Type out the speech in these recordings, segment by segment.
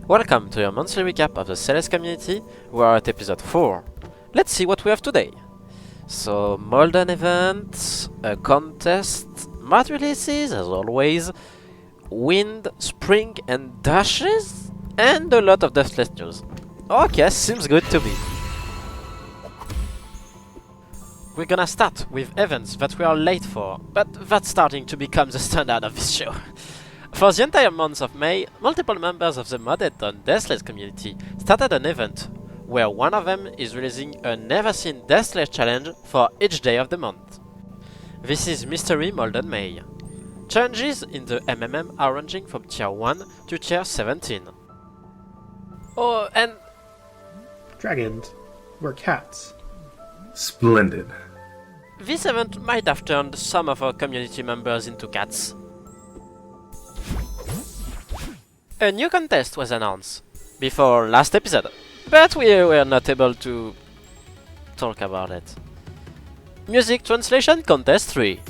Welcome to your monthly recap of the Celeste community. We are at episode 4. Let's see what we have today. So, Molden event, a contest, mod releases as always, wind, spring and dashes, and a lot of Deathless news. Okay, seems good to me. We're gonna start with events that we are late for, but that's starting to become the standard of this show. For the entire month of May, multiple members of the modded on Deathless community started an event, where one of them is releasing a never seen Deathless challenge for each day of the month. This is Mystery Molden May. Challenges in the MMM are ranging from tier 1 to tier 17. Oh, and... Dragons were cats. Splendid. this event might have turned some of our community members into cats. A new contest was announced before last episode, but we were not able to talk about it. Music Translation Contest 3.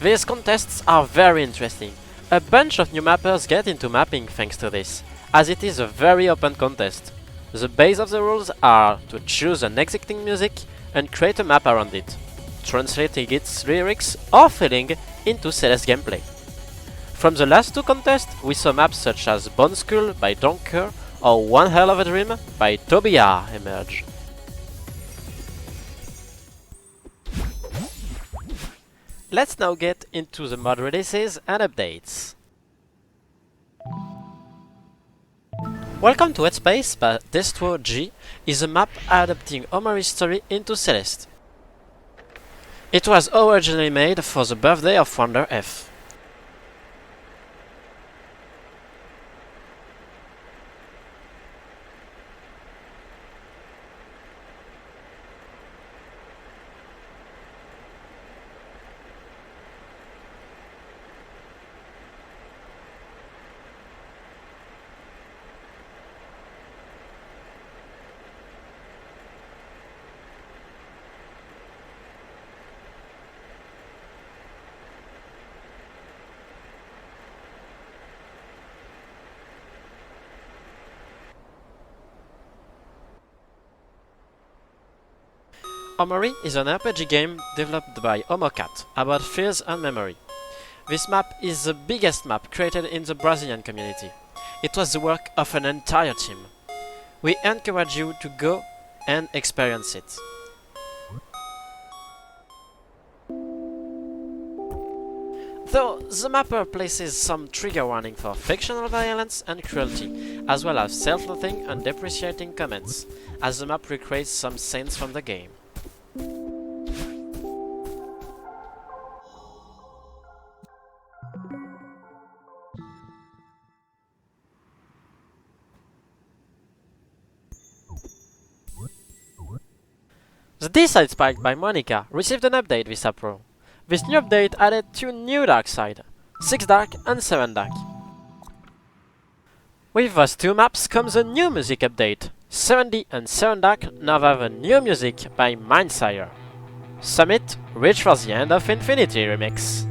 These contests are very interesting. A bunch of new mappers get into mapping thanks to this, as it is a very open contest. The base of the rules are to choose an existing music and create a map around it, translating its lyrics or feeling into Celeste gameplay. From the last two contests, we saw maps such as Bone Skull by Donker or One Hell of a Dream by Tobiah emerge. Let's now get into the mod releases and updates. Welcome to Headspace by Destro G is a map adapting Omori's story into Celeste. It was originally made for the birthday of Wonder F. Omori is an RPG game developed by Omocat about fears and memory. This map is the biggest map created in the Brazilian community. It was the work of an entire team. We encourage you to go and experience it. Though the mapper places some trigger warning for fictional violence and cruelty, as well as self-loathing and depreciating comments, as the map recreates some scenes from the game. The D-side spike by Monica received an update this April. This new update added 2 new dark side, 6 dark and 7 dark. With those 2 maps comes a new music update. 7D and 7 dark now have a new music by Mindsire. Summit, Reach for the End of Infinity remix.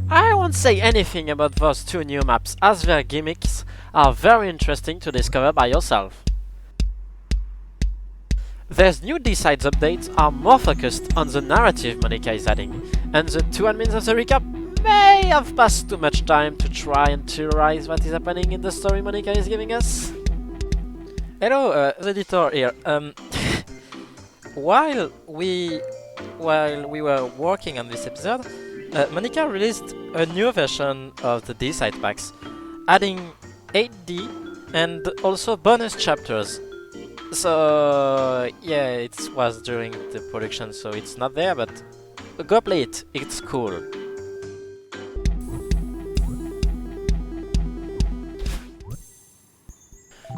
I won't say anything about those 2 new maps, as their gimmicks are very interesting to discover by yourself. These new D-sides updates are more focused on the narrative Monica is adding, and the 2 admins of the recap may have passed too much time to try and theorize what is happening in the story Monica is giving us. Hello, the editor here. While we were working on this episode, Monica released a new version of the D-side packs, adding 8D and also bonus chapters. So yeah, it was during the production, so it's not there, but go play it, it's cool.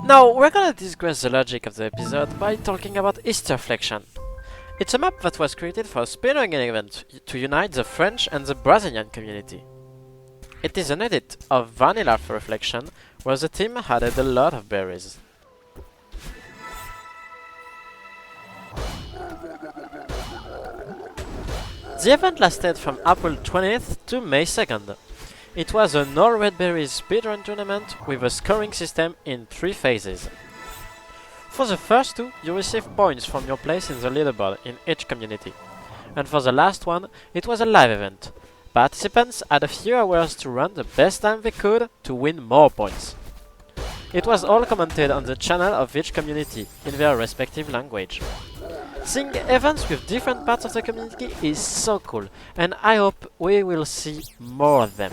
Now we're gonna discuss the logic of the episode by talking about Easterflexion. It's a map that was created for a speedrunning event to unite the French and the Brazilian community. It is an edit of Vanilla Reflection, where the team added a lot of berries. The event lasted from April 20th to May 2nd. It was an all red berries speedrun tournament with a scoring system in 3 phases. For the first 2, you receive points from your place in the leaderboard in each community. And for the last one, it was a live event. Participants had a few hours to run the best time they could to win more points. It was all commented on the channel of each community in their respective language. Seeing events with different parts of the community is so cool, and I hope we will see more of them.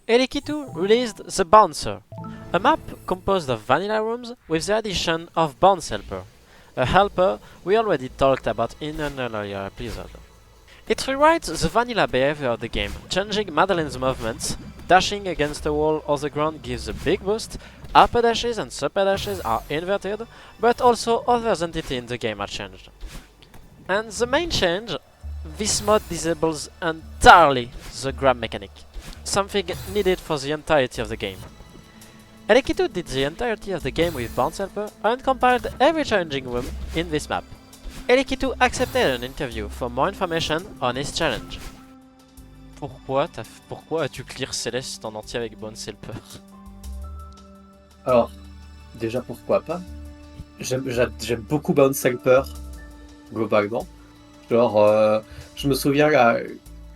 Elekitu released The Bouncer, a map composed of vanilla rooms with the addition of Bounce Helper, a helper we already talked about in an earlier episode. It rewrites the vanilla behavior of the game, changing Madeline's movements. Dashing against a wall or the ground gives a big boost, upper dashes and super dashes are inverted, but also other entities in the game are changed. And the main change, this mod disables entirely the grab mechanic, something needed for the entirety of the game. Elekitu did the entirety of the game with Bounce Helper and compiled every challenging room in this map. Elekitu accepted an interview for more information on his challenge. Pourquoi as-tu clear Celeste en entier avec Bounce Helper? Alors, déjà pourquoi pas. J'aime beaucoup Bounce Helper, globalement. Genre, je me souviens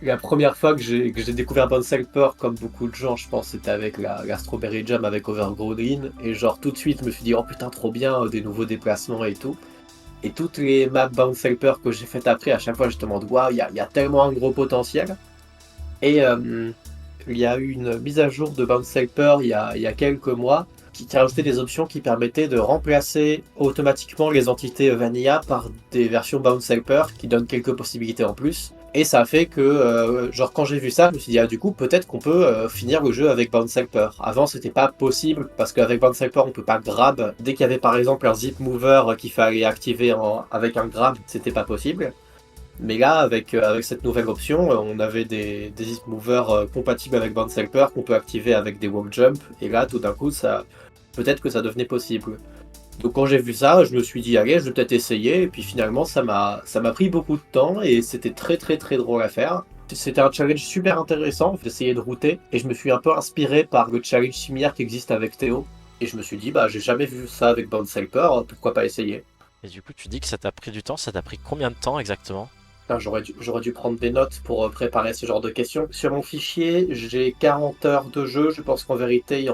la première fois que j'ai découvert Bounce Helper, comme beaucoup de gens, je pense, c'était avec la Strawberry Jam avec Overgrown Green. Et genre, tout de suite, je me suis dit, oh putain, trop bien, des nouveaux déplacements et tout. Et toutes les maps Bounce Helper que j'ai faites après, à chaque fois, je me demande, waouh, il y a tellement un gros potentiel. Et il y a eu une mise à jour de Bounce Helper il y a quelques mois qui a rajouté des options qui permettaient de remplacer automatiquement les entités Vanilla par des versions Bounce Helper qui donnent quelques possibilités en plus. Et ça a fait que, genre quand j'ai vu ça, je me suis dit, ah du coup peut-être qu'on peut finir le jeu avec Bounce Helper. Avant c'était pas possible parce qu'avec Bounce Helper on peut pas grab. Dès qu'il y avait par exemple un zip mover qu'il fallait activer avec un grab, c'était pas possible. Mais là, avec cette nouvelle option, on avait des zip movers compatibles avec Bounce Helper qu'on peut activer avec des wall jump. Et là, tout d'un coup, peut-être que ça devenait possible. Donc quand j'ai vu ça, je me suis dit, allez, je vais peut-être essayer. Et puis finalement, ça m'a pris beaucoup de temps et c'était très très très drôle à faire. C'était un challenge super intéressant, j'essayais de router. Et je me suis un peu inspiré par le challenge similaire qui existe avec Théo. Et je me suis dit, bah j'ai jamais vu ça avec Bounce Helper, pourquoi pas essayer. Et du coup, tu dis que ça t'a pris du temps, ça t'a pris combien de temps exactement? J'aurais dû prendre des notes pour préparer ce genre de questions. Sur mon fichier, j'ai 40 heures de jeu. Je pense qu'en vérité,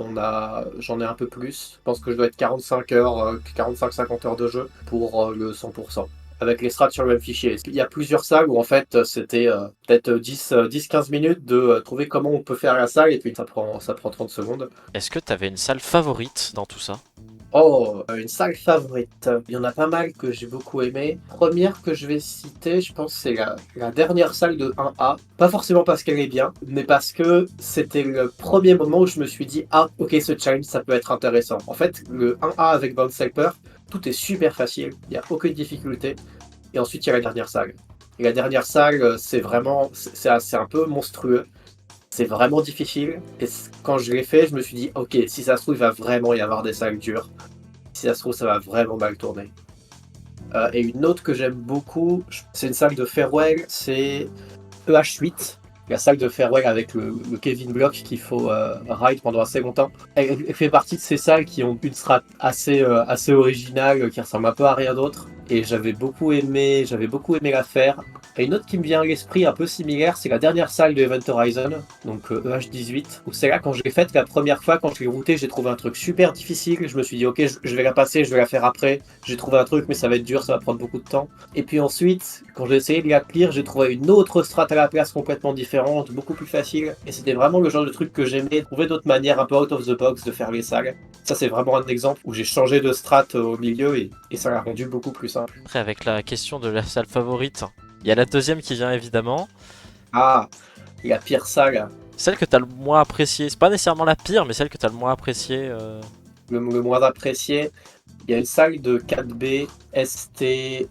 j'en ai un peu plus. Je pense que je dois être 45 heures, 45-50 heures de jeu pour le 100%. Avec les strats sur le même fichier. Il y a plusieurs salles où en fait c'était peut-être 10-15 minutes de trouver comment on peut faire la salle et puis ça prend 30 secondes. Est-ce que t'avais une salle favorite dans tout ça? Oh, une salle favorite. Il y en a pas mal que j'ai beaucoup aimé. Première que je vais citer, je pense c'est la dernière salle de 1A. Pas forcément parce qu'elle est bien, mais parce que c'était le premier moment où je me suis dit, ah ok, ce challenge ça peut être intéressant. En fait, le 1A avec Bounce Helper, tout est super facile, il n'y a aucune difficulté. Et ensuite il y a la dernière salle. Et la dernière salle, c'est un peu monstrueux. C'est vraiment difficile, et quand je l'ai fait, je me suis dit, ok, si ça se trouve, il va vraiment y avoir des salles dures. Si ça se trouve, ça va vraiment mal tourner. Et une autre que j'aime beaucoup, c'est une salle de farewell, c'est EH8. La salle de farewell avec le Kevin Block qu'il faut ride pendant assez longtemps. Elle fait partie de ces salles qui ont une strat assez originale, qui ressemble un peu à rien d'autre. Et j'avais beaucoup aimé la faire. Et une autre qui me vient à l'esprit un peu similaire, c'est la dernière salle de Event Horizon, donc EH18, où c'est là quand je l'ai faite la première fois, quand je l'ai routée, j'ai trouvé un truc super difficile, je me suis dit ok, je vais la passer, je vais la faire après, j'ai trouvé un truc mais ça va être dur, ça va prendre beaucoup de temps. Et puis ensuite, quand j'ai essayé de la clear, j'ai trouvé une autre strat à la place complètement différente, beaucoup plus facile, et c'était vraiment le genre de truc que j'aimais, trouver d'autres manières un peu out of the box de faire les salles. Ça c'est vraiment un exemple où j'ai changé de strat au milieu et ça l'a rendu beaucoup plus simple. Après avec la question de la salle favorite, il y a la deuxième qui vient évidemment. Ah, la pire salle. Celle que t'as le moins appréciée. C'est pas nécessairement la pire, mais celle que t'as le moins appréciée. Le moins apprécié. Il y a une salle de 4B ST4.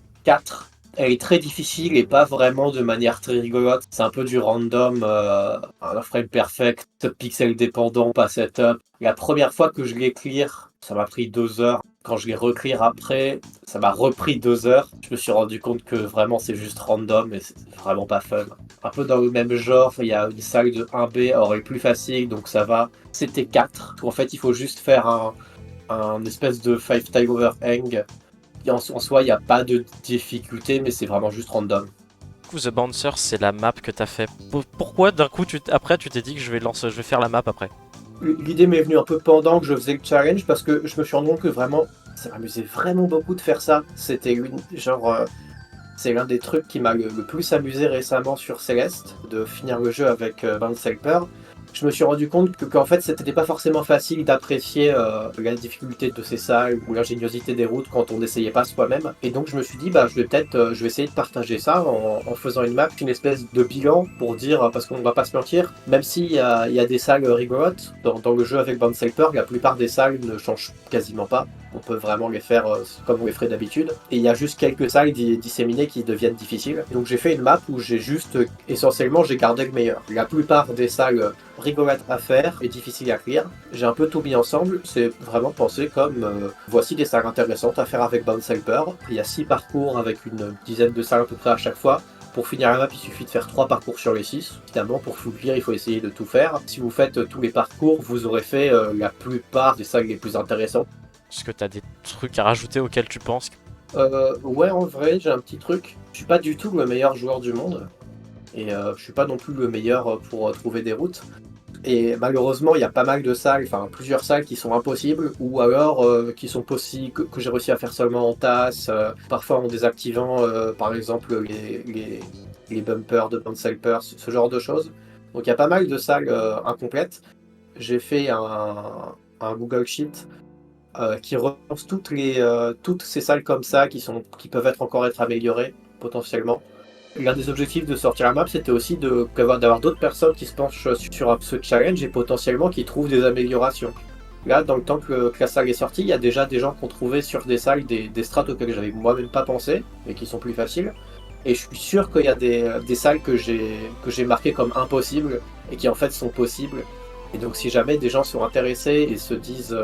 Elle est très difficile et pas vraiment de manière très rigolote. C'est un peu du random, un frame perfect, pixel dépendant, pas setup. La première fois que je l'ai clear, ça m'a pris 2 heures. Quand je l'ai reclear après, ça m'a repris 2 heures. Je me suis rendu compte que vraiment c'est juste random et c'est vraiment pas fun. Un peu dans le même genre, il y a une salle de 1B, alors elle est plus facile, donc ça va. C'était 4. En fait, il faut juste faire un espèce de 5 tile overhang. Et en soi, il n'y a pas de difficulté, mais c'est vraiment juste random. Du coup, The Bouncer, c'est la map que t'as fait. Pourquoi d'un coup, après, tu t'es dit que je vais faire la map après? L'idée m'est venue un peu pendant que je faisais le challenge, parce que je me suis rendu compte que vraiment, ça m'amusait vraiment beaucoup de faire ça. C'était c'est l'un des trucs qui m'a le plus amusé récemment sur Celeste, de finir le jeu avec Bounce Helper. Je me suis rendu compte qu'en fait, c'était pas forcément facile d'apprécier la difficulté de ces salles ou l'ingéniosité des routes quand on n'essayait pas soi-même. Et donc, je me suis dit, bah, je vais essayer de partager ça en faisant une map, une espèce de bilan pour dire, parce qu'on va pas se mentir, même s'il y a des salles rigolotes dans le jeu avec Bounce Helper, la plupart des salles ne changent quasiment pas. On peut vraiment les faire comme on les ferait d'habitude. Et il y a juste quelques salles disséminées qui deviennent difficiles. Donc j'ai fait une map où essentiellement, j'ai gardé le meilleur. La plupart des salles rigolotes à faire et difficiles à clear. J'ai un peu tout mis ensemble. C'est vraiment pensé comme voici des salles intéressantes à faire avec Bounce Helper. Il y a 6 parcours avec une dizaine de salles à peu près à chaque fois. Pour finir la map, il suffit de faire 3 parcours sur les 6. Évidemment, pour full clear, il faut essayer de tout faire. Si vous faites tous les parcours, vous aurez fait la plupart des salles les plus intéressantes. Est-ce que t'as des trucs à rajouter auxquels tu penses? Ouais, en vrai, j'ai un petit truc. Je suis pas du tout le meilleur joueur du monde. Et je suis pas non plus le meilleur pour trouver des routes. Et malheureusement, il y a pas mal de salles, enfin plusieurs salles qui sont impossibles, ou alors qui sont possibles, que j'ai réussi à faire seulement en tasse, parfois en désactivant par exemple les bumpers de Bounce Helper, ce genre de choses. Donc il y a pas mal de salles incomplètes. J'ai fait un Google Sheet qui relance toutes ces salles comme ça qui peuvent encore être améliorées potentiellement. L'un des objectifs de sortir la map, c'était aussi d'avoir d'autres personnes qui se penchent sur ce challenge et potentiellement qui trouvent des améliorations. Là, dans le temps que la salle est sortie, il y a déjà des gens qui ont trouvé sur des salles des strats auxquels j'avais moi-même pas pensé et qui sont plus faciles. Et je suis sûr qu'il y a des salles que j'ai marquées comme impossibles et qui en fait sont possibles. Et donc si jamais des gens sont intéressés et se disent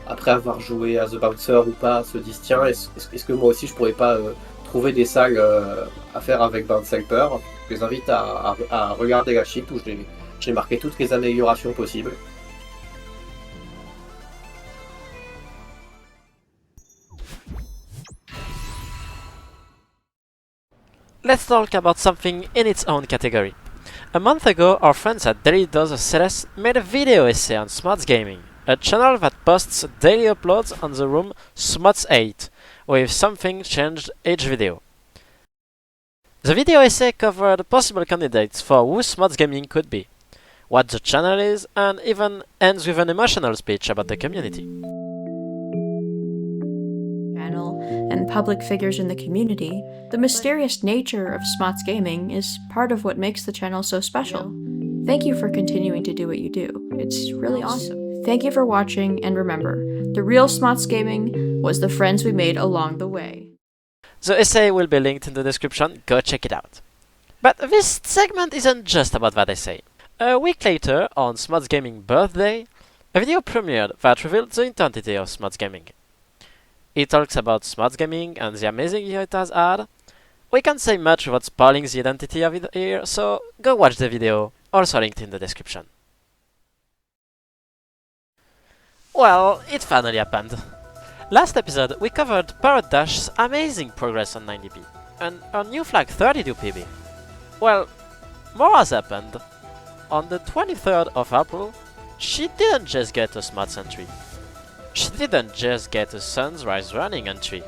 après avoir joué à The Bouncer ou pas, se disent tiens, est-ce que moi aussi je pourrais pas trouver des salles à faire avec Bounce Helper. Je les invite à regarder la sheet où j'ai marqué toutes les améliorations possibles. Let's talk about something in its own category. A month ago, our friends at Daily Does Celeste made a video essay on Smots Gaming, a channel that posts daily uploads on the room Smots 8, with something changed each video. The video essay covered possible candidates for who Smots Gaming could be, what the channel is, and even ends with an emotional speech about the community. And public figures in the community, the mysterious nature of Smots Gaming is part of what makes the channel so special. Thank you for continuing to do what you do. It's really awesome. Thank you for watching, and remember, the real Smots Gaming was the friends we made along the way. The essay will be linked in the description, go check it out. But this segment isn't just about that essay. A week later, on Smots Gaming birthday, a video premiered that revealed the identity of Smots Gaming. It talks about Smots Gaming and the amazing year it has had. We can't say much without spoiling the identity of it here, so go watch the video, also linked in the description. Well, it finally happened. Last episode, we covered Parrot Dash's amazing progress on 90p, and her new flag 32pb. Well, more has happened. On the 23rd of April, she didn't just get a Smots entry. She didn't just get a Sunrise Running entry.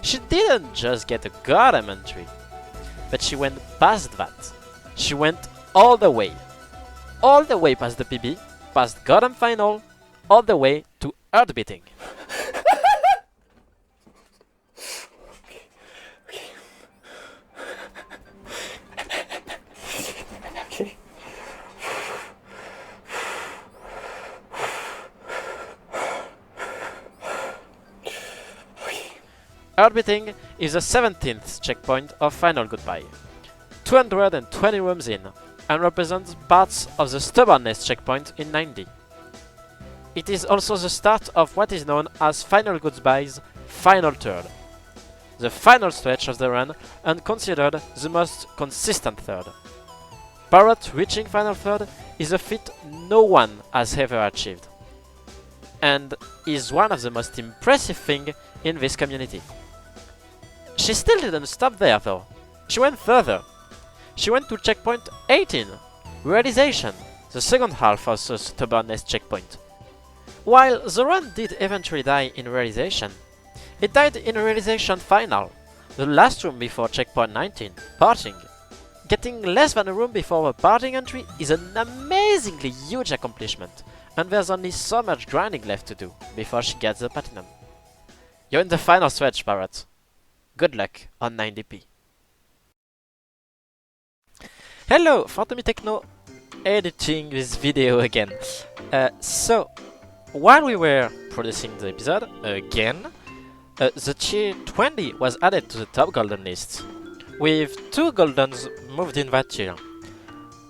She didn't just get a Gotham entry. But she went past that. She went all the way. All the way past the PB, past Gotham Final, all the way to Earth Beating. Heartbeating is the 17th checkpoint of Final Goodbye, 220 rooms in, and represents parts of the Stubbornness checkpoint in 90. It is also the start of what is known as Final Goodbye's final third, the final stretch of the run and considered the most consistent third. Parrot reaching final third is a feat no one has ever achieved, and is one of the most impressive things in this community. She still didn't stop there though. She went further. She went to checkpoint 18, Realization, the second half of the Stubbornness checkpoint. While the run did eventually die in Realization, it died in Realization Final, the last room before checkpoint 19, Parting. Getting less than a room before a parting entry is an amazingly huge accomplishment, and there's only so much grinding left to do before she gets the platinum. You're in the final stretch, Parrot. Good luck on 90p. Hello, Phantomy Techno, editing this video again. So, while we were producing the episode, again, the tier 20 was added to the top golden list, with 2 goldens moved in that tier.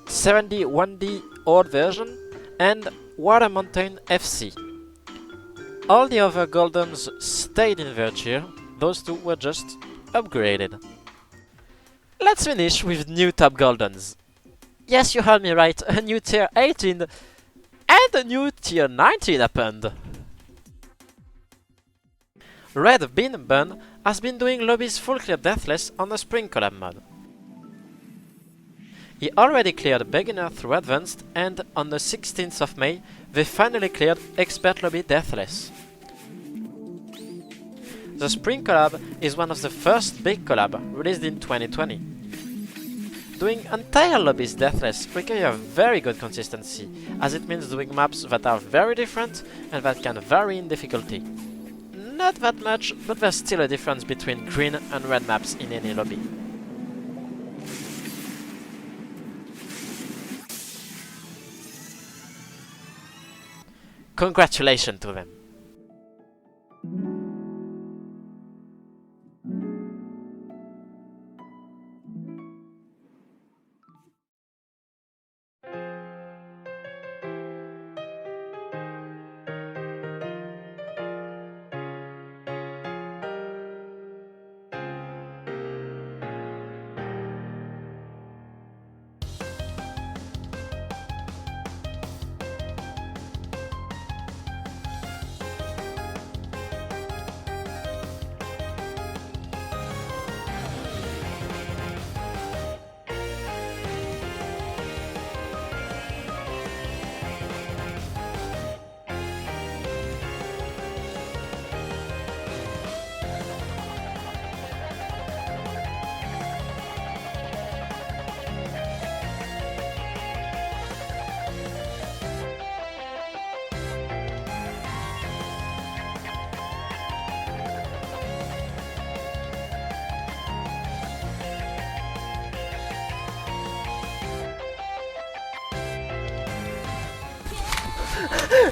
71D old version and Water Mountain FC. All the other goldens stayed in their tier, those 2 were just upgraded. Let's finish with new top goldens. Yes, you heard me right, a new tier 18 and a new tier 19 happened. Red Bean Bun has been doing lobbies full clear Deathless on the Spring Collab mod. He already cleared Beginner through Advanced, and on the 16th of May they finally cleared Expert Lobby Deathless. The Spring Collab is one of the first big collab released in 2020. Doing entire lobbies Deathless requires very good consistency, as it means doing maps that are very different and that can vary in difficulty. Not that much, but there's still a difference between green and red maps in any lobby. Congratulations to them!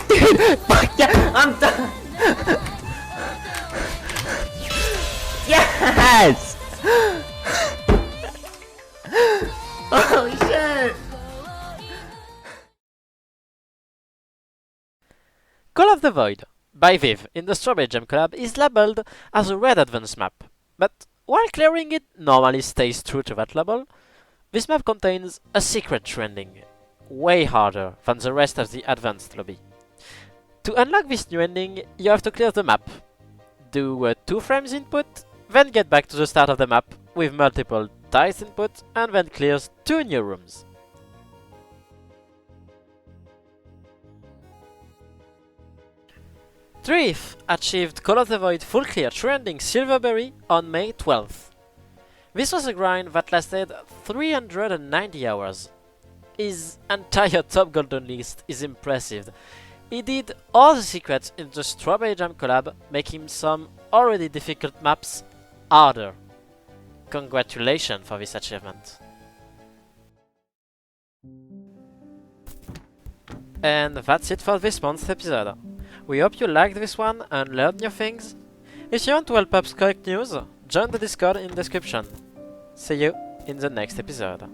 Dude, fuck yeah, I'm done. Yes. Oh shit. Call of the Void by Viv in the Strawberry Jam collab is labeled as a red advanced map, but while clearing it normally stays true to that label, this map contains a secret trending, way harder than the rest of the advanced lobby. To unlock this new ending, you have to clear the map, do a 2 frames input, then get back to the start of the map with multiple dice input, and then clears 2 new rooms. Drift achieved Call of the Void full clear trending Silverberry on May 12th. This was a grind that lasted 390 hours. His entire top golden list is impressive. He did all the secrets in the Strawberry Jam collab, making some already difficult maps harder. Congratulations for this achievement. And that's it for this month's episode. We hope you liked this one and learned new things. If you want to help up correct news, join the Discord in description. See you in the next episode.